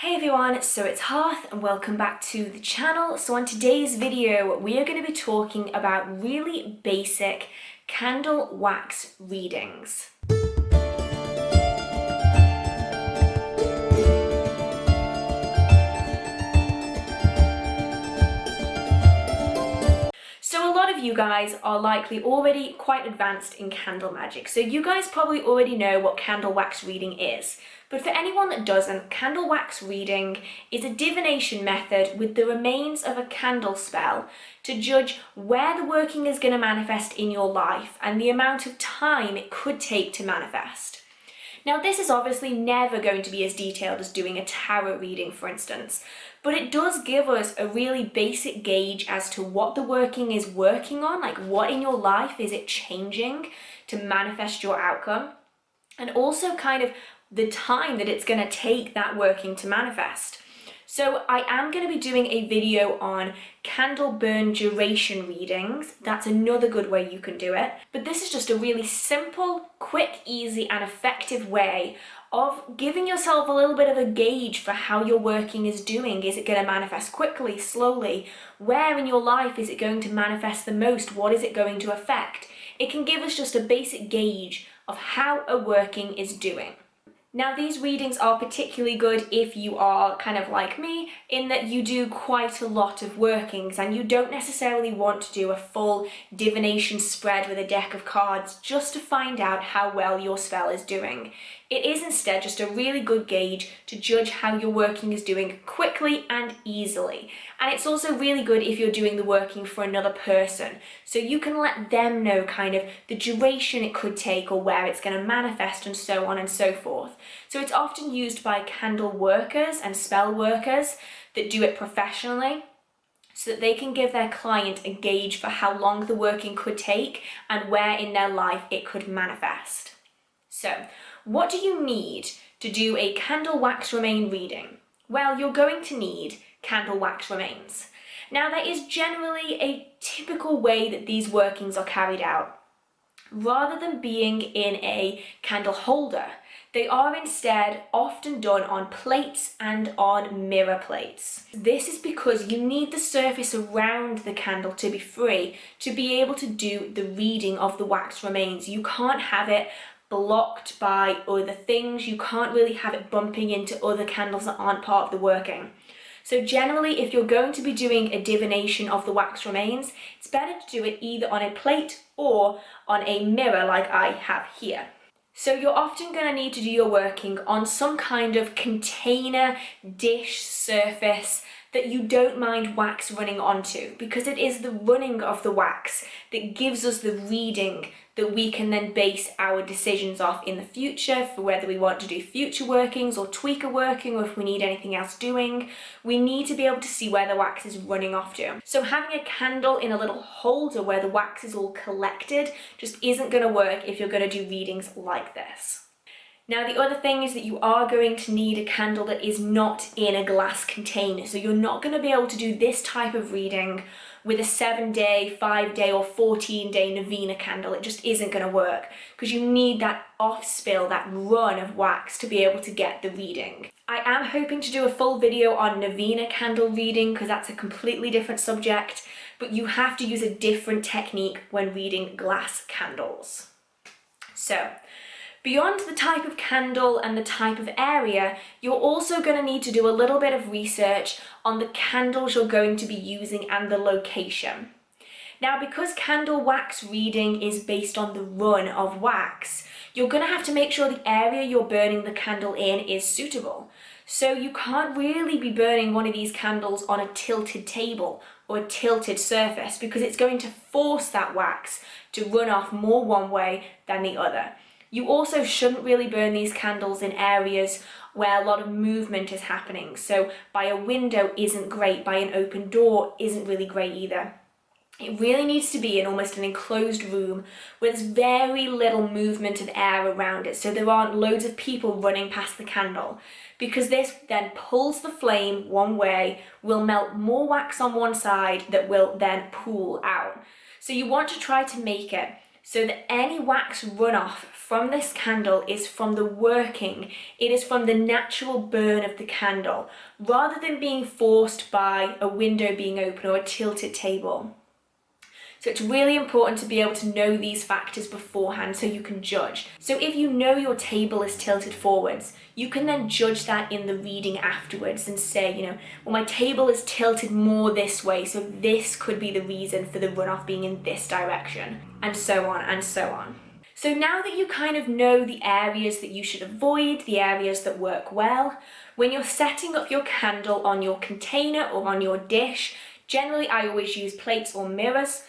Hey everyone, so it's Hearth and welcome back to the channel. So on today's video, we are going to be talking about really basic candle wax readings. So a lot of you guys are likely already quite advanced in candle magic, so you guys probably already know what candle wax reading is. But for anyone that doesn't, candle wax reading is a divination method with the remains of a candle spell to judge where the working is going to manifest in your life and the amount of time it could take to manifest. Now, this is obviously never going to be as detailed as doing a tarot reading, for instance, but it does give us a really basic gauge as to what the working is working on, like what in your life is it changing to manifest your outcome, and also kind of the time that it's going to take that working to manifest. So I am going to be doing a video on candle burn duration readings. That's another good way you can do it. But this is just a really simple, quick, easy and effective way of giving yourself a little bit of a gauge for how your working is doing. Is it going to manifest quickly, slowly? Where in your life is it going to manifest the most? What is it going to affect? It can give us just a basic gauge of how a working is doing. Now, these readings are particularly good if you are kind of like me, in that you do quite a lot of workings and you don't necessarily want to do a full divination spread with a deck of cards just to find out how well your spell is doing. It is instead just a really good gauge to judge how your working is doing quickly and easily. And it's also really good if you're doing the working for another person, so you can let them know kind of the duration it could take or where it's going to manifest and so on and so forth. So it's often used by candle workers and spell workers that do it professionally, so that they can give their client a gauge for how long the working could take and where in their life it could manifest. So, what do you need to do a candle wax remain reading? Well, you're going to need candle wax remains. Now, there is generally a typical way that these workings are carried out. Rather than being in a candle holder, they are instead often done on plates and on mirror plates. This is because you need the surface around the candle to be free to be able to do the reading of the wax remains. You can't have it blocked by other things. You can't really have it bumping into other candles that aren't part of the working. So generally, if you're going to be doing a divination of the wax remains, it's better to do it either on a plate or on a mirror like I have here. So you're often going to need to do your working on some kind of container, dish, surface that you don't mind wax running onto, because it is the running of the wax that gives us the reading that we can then base our decisions off in the future for whether we want to do future workings or tweak a working, or if we need anything else doing. We need to be able to see where the wax is running off to. So having a candle in a little holder where the wax is all collected just isn't going to work if you're going to do readings like this. Now, the other thing is that you are going to need a candle that is not in a glass container. So you're not going to be able to do this type of reading with a 7-day, 5-day or 14-day novena candle. It just isn't going to work because you need that off spill, that run of wax to be able to get the reading. I am hoping to do a full video on novena candle reading because that's a completely different subject, but you have to use a different technique when reading glass candles. So, beyond the type of candle and the type of area, you're also going to need to do a little bit of research on the candles you're going to be using and the location. Now, because candle wax reading is based on the run of wax, you're going to have to make sure the area you're burning the candle in is suitable. So you can't really be burning one of these candles on a tilted table or a tilted surface, because it's going to force that wax to run off more one way than the other. You also shouldn't really burn these candles in areas where a lot of movement is happening. So by a window isn't great, by an open door isn't really great either. It really needs to be in almost an enclosed room where there's very little movement of air around it, so there aren't loads of people running past the candle, because this then pulls the flame one way, will melt more wax on one side that will then pool out. So you want to try to make it so that any wax runoff from this candle is from the working, it is from the natural burn of the candle, rather than being forced by a window being open or a tilted table. So it's really important to be able to know these factors beforehand so you can judge. So if you know your table is tilted forwards, you can then judge that in the reading afterwards and say, well, my table is tilted more this way, so this could be the reason for the runoff being in this direction, and so on and so on. So now that you kind of know the areas that you should avoid, the areas that work well, when you're setting up your candle on your container or on your dish, generally I always use plates or mirrors,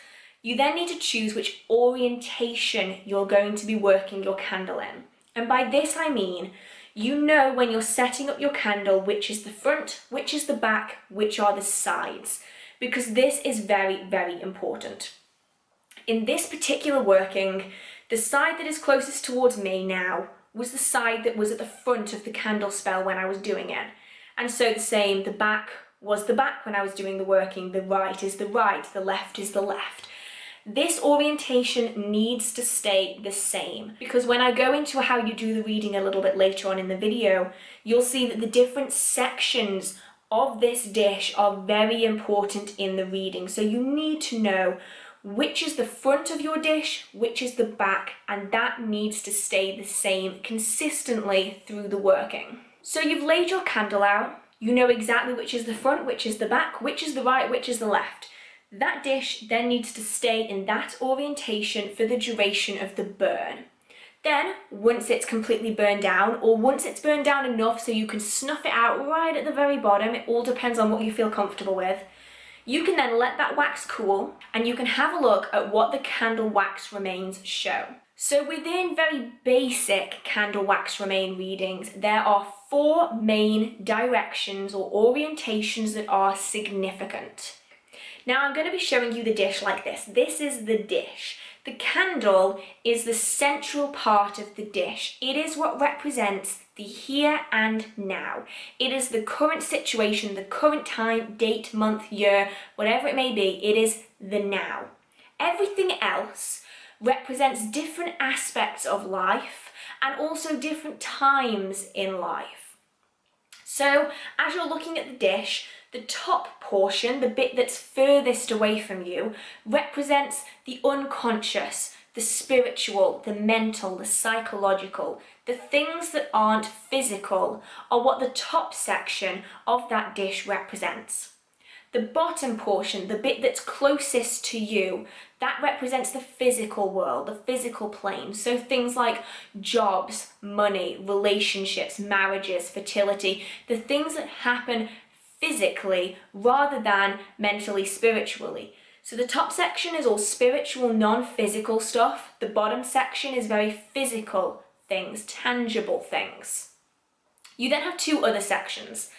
you then need to choose which orientation you're going to be working your candle in. And by this I mean, you know when you're setting up your candle which is the front, which is the back, which are the sides, because this is very, very important. In this particular working, the side that is closest towards me now was the side that was at the front of the candle spell when I was doing it. And so the same, the back was the back when I was doing the working, the right is the right, the left is the left. This orientation needs to stay the same, because when I go into how you do the reading a little bit later on in the video, you'll see that the different sections of this dish are very important in the reading. So you need to know which is the front of your dish, which is the back, and that needs to stay the same consistently through the working. So you've laid your candle out, you know exactly which is the front, which is the back, which is the right, which is the left. That dish then needs to stay in that orientation for the duration of the burn. Then, once it's completely burned down, or once it's burned down enough so you can snuff it out right at the very bottom, it all depends on what you feel comfortable with, you can then let that wax cool and you can have a look at what the candle wax remains show. So within very basic candle wax remain readings, there are 4 main directions or orientations that are significant. Now I'm going to be showing you the dish like this. This is the dish. The candle is the central part of the dish. It is what represents the here and now. It is the current situation, the current time, date, month, year, whatever it may be. It is the now. Everything else represents different aspects of life and also different times in life. So as you're looking at the dish, the top portion, the bit that's furthest away from you, represents the unconscious, the spiritual, the mental, the psychological. The things that aren't physical are what the top section of that dish represents. The bottom portion, the bit that's closest to you, that represents the physical world, the physical plane. So things like jobs, money, relationships, marriages, fertility, the things that happen physically rather than mentally, spiritually. So the top section is all spiritual, non-physical stuff. The bottom section is very physical things, tangible things. You then have 2 other sections.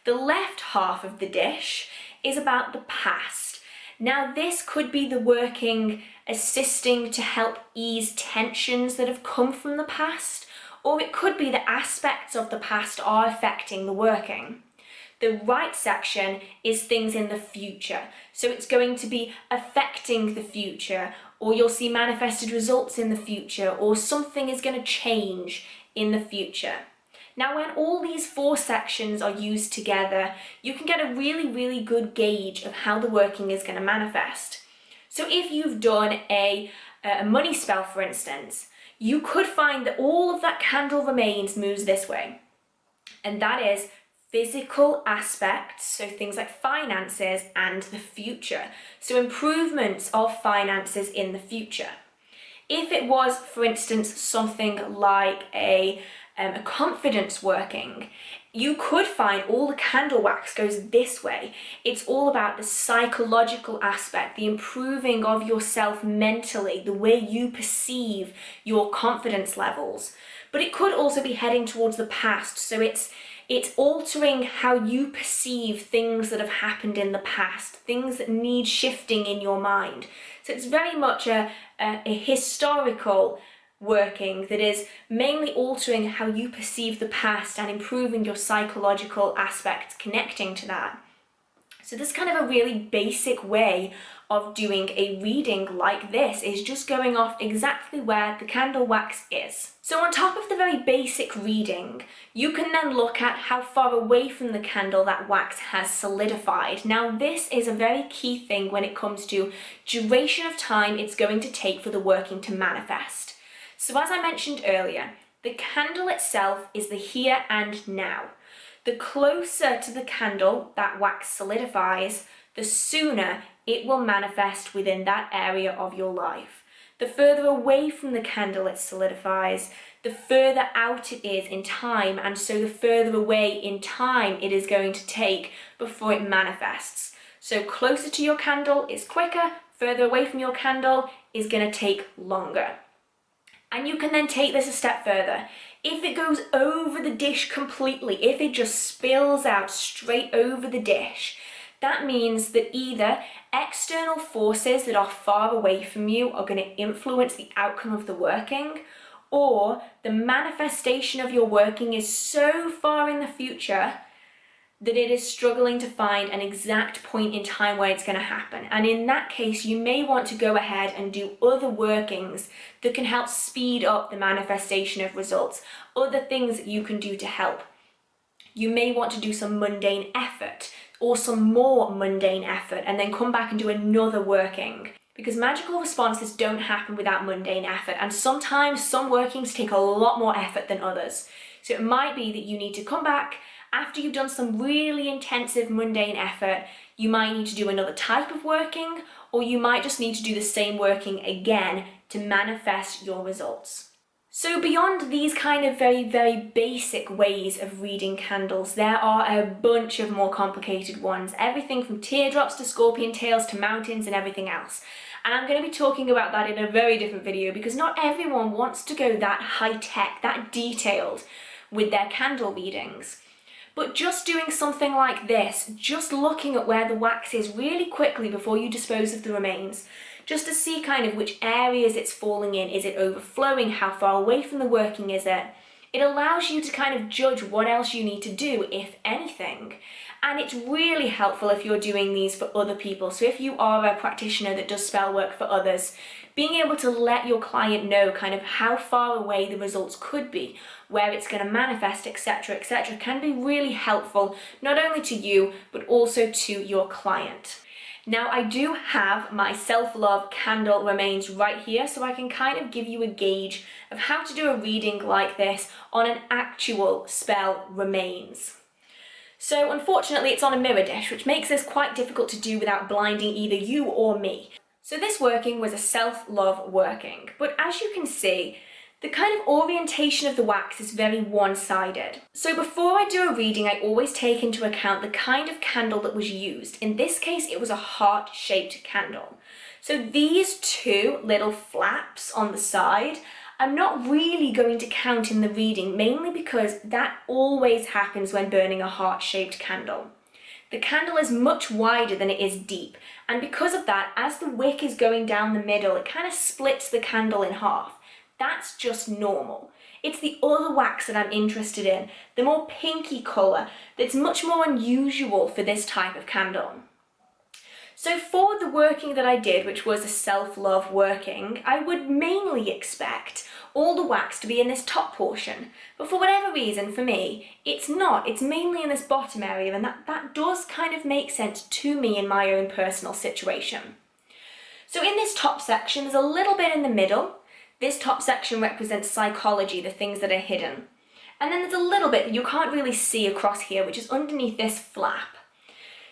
The left half of the dish is about the past. Now this could be the working assisting to help ease tensions that have come from the past, or it could be that aspects of the past are affecting the working. The right section is things in the future. So it's going to be affecting the future, or you'll see manifested results in the future, or something is going to change in the future. Now, when all these 4 sections are used together, you can get a really, really good gauge of how the working is going to manifest. So if you've done a money spell, for instance, you could find that all of that candle remains moves this way. And that is physical aspects, so things like finances and the future. So improvements of finances in the future. If it was, for instance, something like a confidence working, you could find all the candle wax goes this way. It's all about the psychological aspect, the improving of yourself mentally, the way you perceive your confidence levels. But it could also be heading towards the past, so it's altering how you perceive things that have happened in the past, things that need shifting in your mind. So it's very much a historical working that is mainly altering how you perceive the past and improving your psychological aspects connecting to that. So this is kind of a really basic way of doing a reading like this, is just going off exactly where the candle wax is. So on top of the very basic reading, you can then look at how far away from the candle that wax has solidified. Now this is a very key thing when it comes to duration of time it's going to take for the working to manifest. So as I mentioned earlier, the candle itself is the here and now. The closer to the candle that wax solidifies, the sooner it will manifest within that area of your life. The further away from the candle it solidifies, the further out it is in time, and so the further away in time it is going to take before it manifests. So closer to your candle is quicker, further away from your candle is going to take longer. And you can then take this a step further. If it goes over the dish completely, if it just spills out straight over the dish, that means that either external forces that are far away from you are going to influence the outcome of the working, or the manifestation of your working is so far in the future that it is struggling to find an exact point in time where it's going to happen. And in that case, you may want to go ahead and do other workings that can help speed up the manifestation of results, other things that you can do to help. You may want to do some mundane effort or some more mundane effort and then come back and do another working. Because magical responses don't happen without mundane effort, and sometimes some workings take a lot more effort than others. So it might be that you need to come back after you've done some really intensive mundane effort. You might need to do another type of working, or you might just need to do the same working again to manifest your results. So beyond these kind of very, very basic ways of reading candles, there are a bunch of more complicated ones. Everything from teardrops to scorpion tails to mountains and everything else. And I'm going to be talking about that in a very different video, because not everyone wants to go that high-tech, that detailed with their candle readings. But just doing something like this, just looking at where the wax is really quickly before you dispose of the remains, just to see kind of which areas it's falling in, is it overflowing, how far away from the working is it? It allows you to kind of judge what else you need to do, if anything. And it's really helpful if you're doing these for other people. So if you are a practitioner that does spell work for others, being able to let your client know kind of how far away the results could be, where it's going to manifest, etc., can be really helpful, not only to you, but also to your client. Now, I do have my self-love candle remains right here, so I can kind of give you a gauge of how to do a reading like this on an actual spell remains. So unfortunately it's on a mirror dish, which makes this quite difficult to do without blinding either you or me. So this working was a self-love working, but as you can see, the kind of orientation of the wax is very one-sided. So before I do a reading, I always take into account the kind of candle that was used. In this case, it was a heart-shaped candle. So these two little flaps on the side, I'm not really going to count in the reading, mainly because that always happens when burning a heart-shaped candle. The candle is much wider than it is deep, and because of that, as the wick is going down the middle, it kind of splits the candle in half. That's just normal. It's the other wax that I'm interested in, the more pinky colour, that's much more unusual for this type of candle. So for the working that I did, which was a self-love working, I would mainly expect all the wax to be in this top portion. But for whatever reason, for me, it's not. It's mainly in this bottom area, and that does kind of make sense to me in my own personal situation. So in this top section, there's a little bit in the middle. This top section represents psychology, the things that are hidden. And then there's a little bit that you can't really see across here, which is underneath this flap.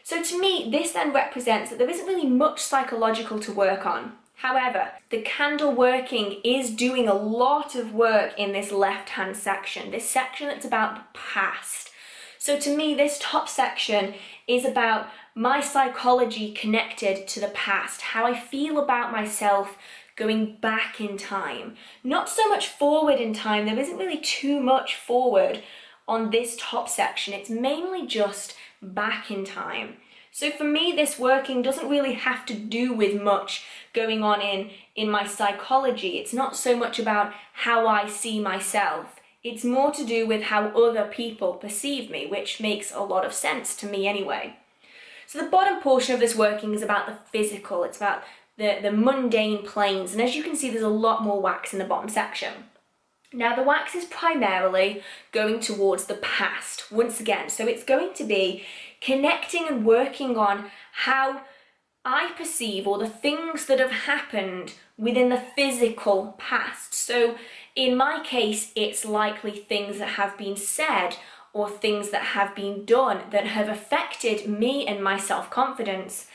So to me, this then represents that there isn't really much psychological to work on. However, the candle working is doing a lot of work in this left-hand section, this section that's about the past. So to me, this top section is about my psychology connected to the past, how I feel about myself going back in time. Not so much forward in time, there isn't really too much forward on this top section, it's mainly just back in time. So for me, this working doesn't really have to do with much going on in my psychology. It's not so much about how I see myself. It's more to do with how other people perceive me, which makes a lot of sense to me anyway. So the bottom portion of this working is about the physical, it's about the mundane planes, and as you can see there's a lot more wax in the bottom section. Now the wax is primarily going towards the past, once again, so it's going to be connecting and working on how I perceive or the things that have happened within the physical past. So in my case, it's likely things that have been said or things that have been done that have affected me and my self-confidence,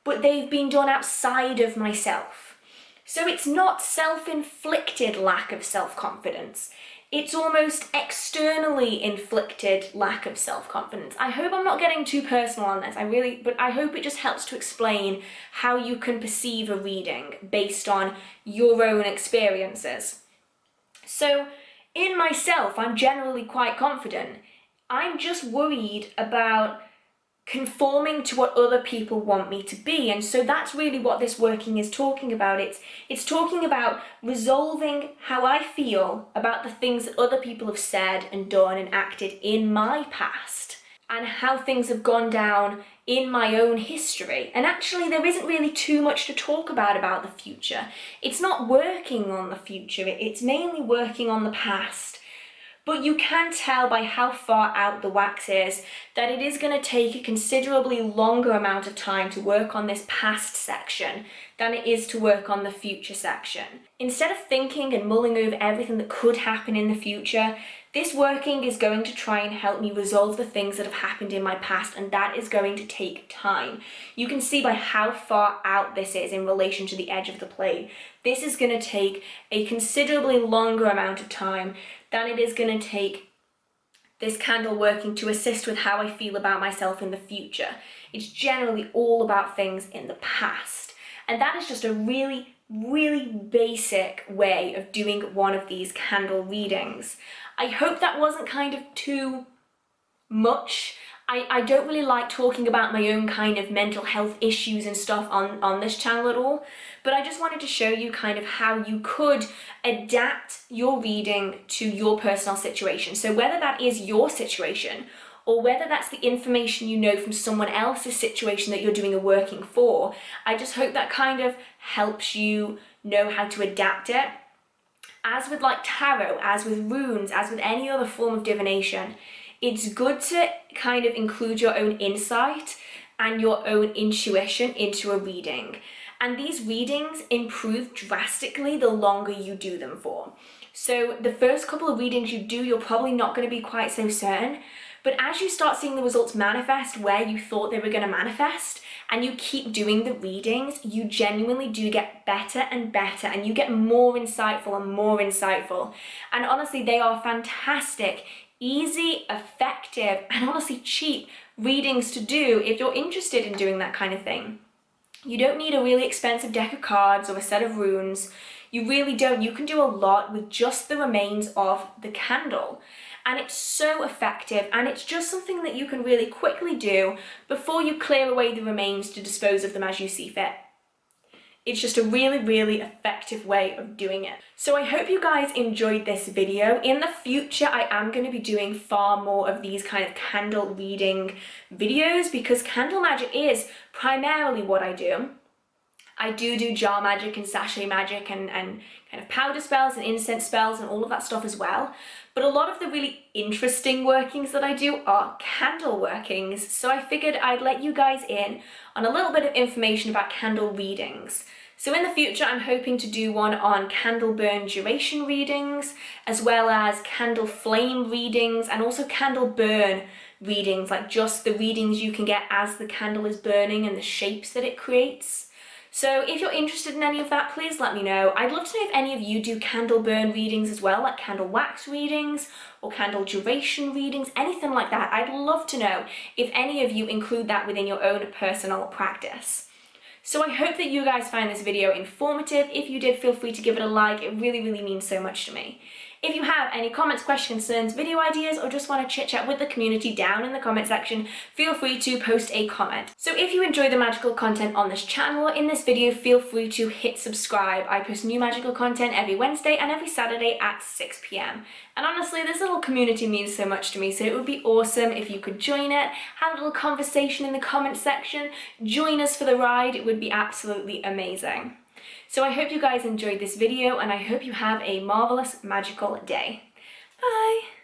but they've been done outside of myself. So it's not self-inflicted lack of self-confidence. It's almost externally inflicted lack of self-confidence. I hope I'm not getting too personal on this, but I hope it just helps to explain how you can perceive a reading based on your own experiences. So in myself, I'm generally quite confident. I'm just worried about conforming to what other people want me to be, and so that's really what this working is talking about. It's talking about resolving how I feel about the things that other people have said and done and acted in my past, and how things have gone down in my own history. And actually there isn't really too much to talk about the future. It's not working on the future, it's mainly working on the past. But you can tell by how far out the wax is that it is going to take a considerably longer amount of time to work on this past section than it is to work on the future section. Instead of thinking and mulling over everything that could happen in the future, this working is going to try and help me resolve the things that have happened in my past, and that is going to take time. You can see by how far out this is in relation to the edge of the plate. This is going to take a considerably longer amount of time than it is going to take this candle working to assist with how I feel about myself in the future. It's generally all about things in the past. And that is just a really, really basic way of doing one of these candle readings. I hope that wasn't kind of too much. I don't really like talking about my own kind of mental health issues and stuff on this channel at all, but I just wanted to show you kind of how you could adapt your reading to your personal situation. So whether that is your situation or whether that's the information you know from someone else's situation that you're doing a working for, I just hope that kind of helps you know how to adapt it. As with like tarot, as with runes, as with any other form of divination, it's good to kind of include your own insight and your own intuition into a reading. And these readings improve drastically the longer you do them for. So the first couple of readings you do, you're probably not going to be quite so certain. But as you start seeing the results manifest where you thought they were going to manifest, and you keep doing the readings, you genuinely do get better and better, and you get more insightful and more insightful. And honestly, they are fantastic, easy, effective, and honestly cheap readings to do if you're interested in doing that kind of thing. You don't need a really expensive deck of cards or a set of runes. You really don't. You can do a lot with just the remains of the candle. And it's so effective, and it's just something that you can really quickly do before you clear away the remains to dispose of them as you see fit. It's just a really, really effective way of doing it. So I hope you guys enjoyed this video. In the future, I am going to be doing far more of these kind of candle reading videos because candle magic is primarily what I do. I do jar magic and sachet magic and kind of powder spells and incense spells and all of that stuff as well. But a lot of the really interesting workings that I do are candle workings. So I figured I'd let you guys in on a little bit of information about candle readings. So in the future, I'm hoping to do one on candle burn duration readings, as well as candle flame readings, and also candle burn readings, like just the readings you can get as the candle is burning and the shapes that it creates. So if you're interested in any of that, please let me know. I'd love to know if any of you do candle burn readings as well, like candle wax readings or candle duration readings, anything like that. I'd love to know if any of you include that within your own personal practice. So I hope that you guys find this video informative. If you did, feel free to give it a like. It really, really means so much to me. If you have any comments, questions, concerns, video ideas, or just want to chit chat with the community down in the comment section, feel free to post a comment. So if you enjoy the magical content on this channel, in this video, feel free to hit subscribe. I post new magical content every Wednesday and every Saturday at 6 p.m. And honestly, this little community means so much to me, so it would be awesome if you could join it, have a little conversation in the comment section, join us for the ride. It would be absolutely amazing. So I hope you guys enjoyed this video, and I hope you have a marvelous magical day. Bye!